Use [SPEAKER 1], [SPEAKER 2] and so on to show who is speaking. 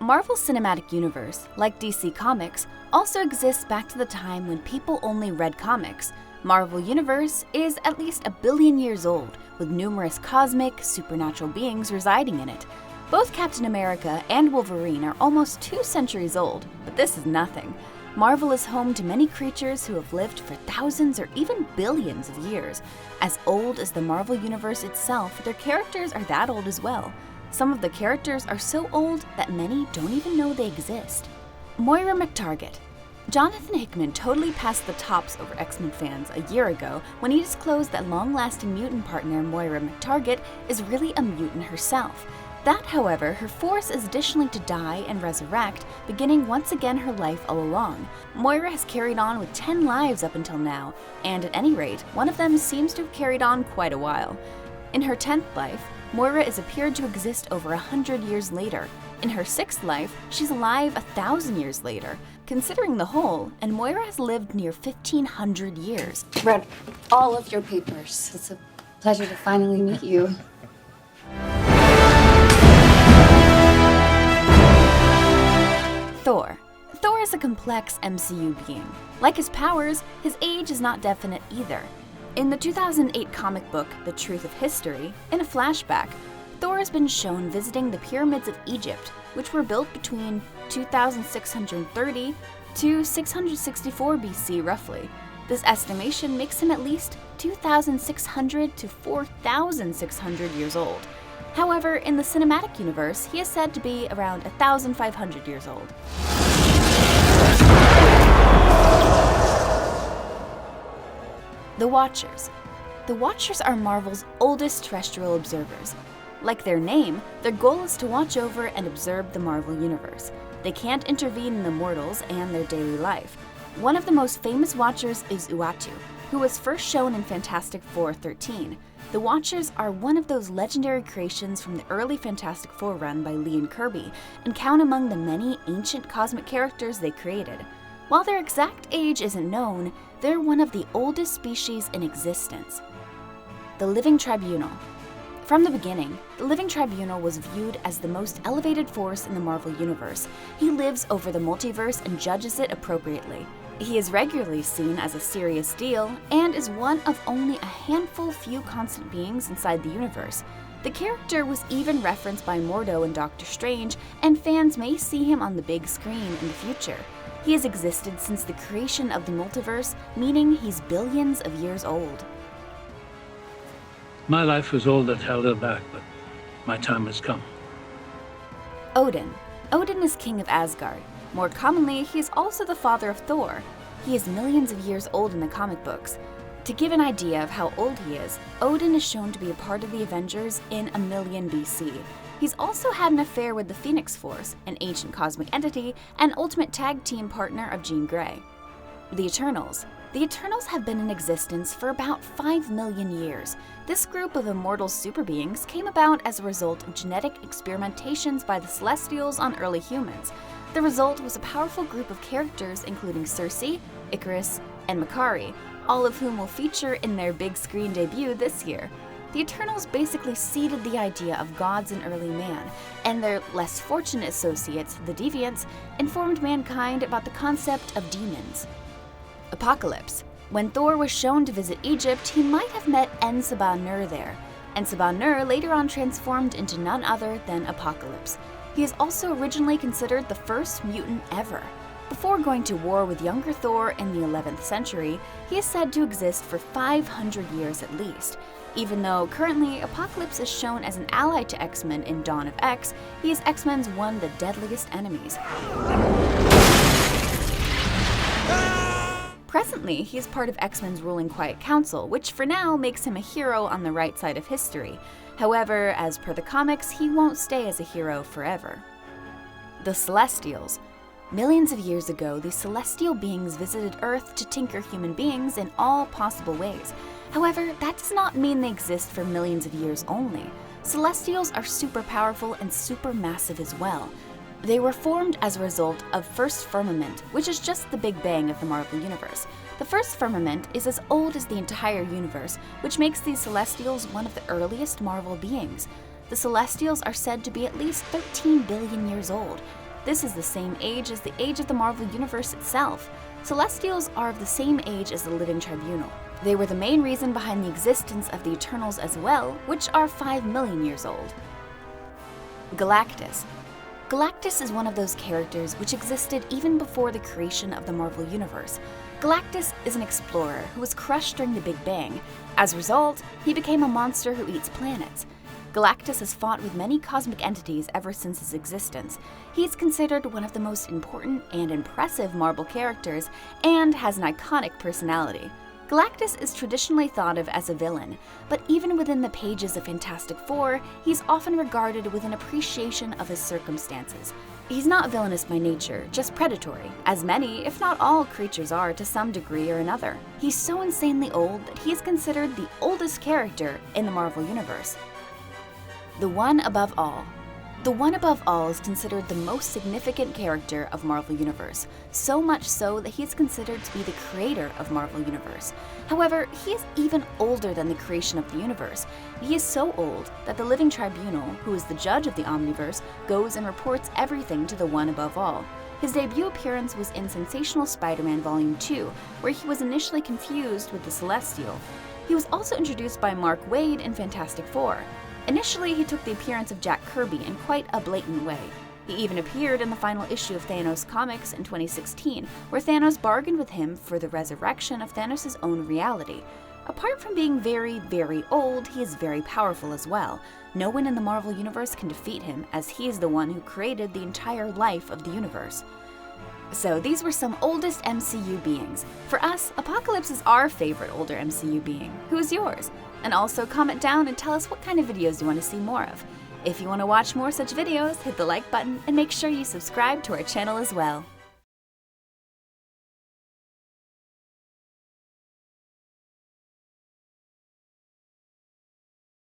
[SPEAKER 1] Marvel's cinematic universe, like DC Comics, also exists back to the time when people only read comics. Marvel Universe is at least 1 billion years old, with numerous cosmic, supernatural beings residing in it. Both Captain America and Wolverine are almost 2 centuries old, but this is nothing. Marvel is home to many creatures who have lived for thousands or even billions of years. As old as the Marvel Universe itself, their characters are that old as well. Some of the characters are so old that many don't even know they exist. Moira McTarget. Jonathan Hickman totally passed the tops over X-Men fans a year ago when he disclosed that long-lasting mutant partner Moira McTarget is really a mutant herself. That, however, her force is additionally to die and resurrect, beginning once again her life all along. Moira has carried on with 10 lives up until now, and at any rate, one of them seems to have carried on quite a while. In her 10th life, Moira is appeared to exist over 100 years later. In her 6th life, she's alive 1,000 years later. Considering the whole, and Moira has lived near 1,500 years.
[SPEAKER 2] Read all of your papers. It's a pleasure to finally meet you.
[SPEAKER 1] Thor. Thor is a complex MCU being. Like his powers, his age is not definite either. In the 2008 comic book, The Truth of History, in a flashback, Thor has been shown visiting the pyramids of Egypt, which were built between 2630 to 664 BC roughly. This estimation makes him at least 2,600 to 4,600 years old. However, in the cinematic universe, he is said to be around 1,500 years old. The Watchers. The Watchers are Marvel's oldest terrestrial observers. Like their name, their goal is to watch over and observe the Marvel Universe. They can't intervene in the mortals and their daily life. One of the most famous Watchers is Uatu, who was first shown in Fantastic Four 13. The Watchers are one of those legendary creations from the early Fantastic Four run by Lee and Kirby, and count among the many ancient cosmic characters they created. While their exact age isn't known, they're one of the oldest species in existence. The Living Tribunal. From the beginning, the Living Tribunal was viewed as the most elevated force in the Marvel Universe. He lives over the multiverse and judges it appropriately. He is regularly seen as a serious deal, and is one of only a handful few constant beings inside the universe. The character was even referenced by Mordo in Doctor Strange, and fans may see him on the big screen in the future. He has existed since the creation of the multiverse, meaning he's billions of years old.
[SPEAKER 3] My life was all that held her back, but my time has come.
[SPEAKER 1] Odin. Odin is king of Asgard. More commonly, he is also the father of Thor. He is millions of years old in the comic books. To give an idea of how old he is, Odin is shown to be a part of the Avengers in 1,000,000 BC. He's also had an affair with the Phoenix Force, an ancient cosmic entity and ultimate tag team partner of Jean Grey. The Eternals. The Eternals have been in existence for about 5 million years. This group of immortal superbeings came about as a result of genetic experimentations by the Celestials on early humans. The result was a powerful group of characters including Circe, Icarus, and Makari, all of whom will feature in their big screen debut this year. The Eternals basically seeded the idea of gods in early man, and their less fortunate associates, the Deviants, informed mankind about the concept of demons. Apocalypse. When Thor was shown to visit Egypt, he might have met En-Sabah-Nur there. En-Sabah-Nur later on transformed into none other than Apocalypse. He is also originally considered the first mutant ever. Before going to war with younger Thor in the 11th century, he is said to exist for 500 years at least. Even though currently Apocalypse is shown as an ally to X-Men in Dawn of X, he is X-Men's one of the deadliest enemies. Presently, he is part of X-Men's ruling Quiet Council, which for now makes him a hero on the right side of history. However, as per the comics, he won't stay as a hero forever. The Celestials. Millions of years ago, these celestial beings visited Earth to tinker human beings in all possible ways. However, that does not mean they exist for millions of years only. Celestials are super powerful and super massive as well. They were formed as a result of First Firmament, which is just the Big Bang of the Marvel Universe. The First Firmament is as old as the entire universe, which makes these Celestials one of the earliest Marvel beings. The Celestials are said to be at least 13 billion years old. This is the same age as the age of the Marvel Universe itself. Celestials are of the same age as the Living Tribunal. They were the main reason behind the existence of the Eternals as well, which are 5 million years old. Galactus. Galactus is one of those characters which existed even before the creation of the Marvel Universe. Galactus is an explorer who was crushed during the Big Bang. As a result, he became a monster who eats planets. Galactus has fought with many cosmic entities ever since his existence. He is considered one of the most important and impressive Marvel characters and has an iconic personality. Galactus is traditionally thought of as a villain, but even within the pages of Fantastic Four, he's often regarded with an appreciation of his circumstances. He's not villainous by nature, just predatory, as many, if not all, creatures are to some degree or another. He's so insanely old that he is considered the oldest character in the Marvel Universe. The One Above All. The One Above All is considered the most significant character of Marvel Universe, so much so that he is considered to be the creator of Marvel Universe. However, he is even older than the creation of the universe. He is so old that the Living Tribunal, who is the judge of the Omniverse, goes and reports everything to the One Above All. His debut appearance was in Sensational Spider-Man Volume 2, where he was initially confused with the Celestial. He was also introduced by Mark Waid in Fantastic Four. Initially, he took the appearance of Jack Kirby in quite a blatant way. He even appeared in the final issue of Thanos comics in 2016, where Thanos bargained with him for the resurrection of Thanos' own reality. Apart from being very, very old, he is very powerful as well. No one in the Marvel Universe can defeat him, as he is the one who created the entire life of the universe. So these were some oldest MCU beings. For us, Apocalypse is our favorite older MCU being. Who's yours? And also comment down and tell us what kind of videos you want to see more of. If you want to watch more such videos, hit the like button and make sure you subscribe to our channel as well.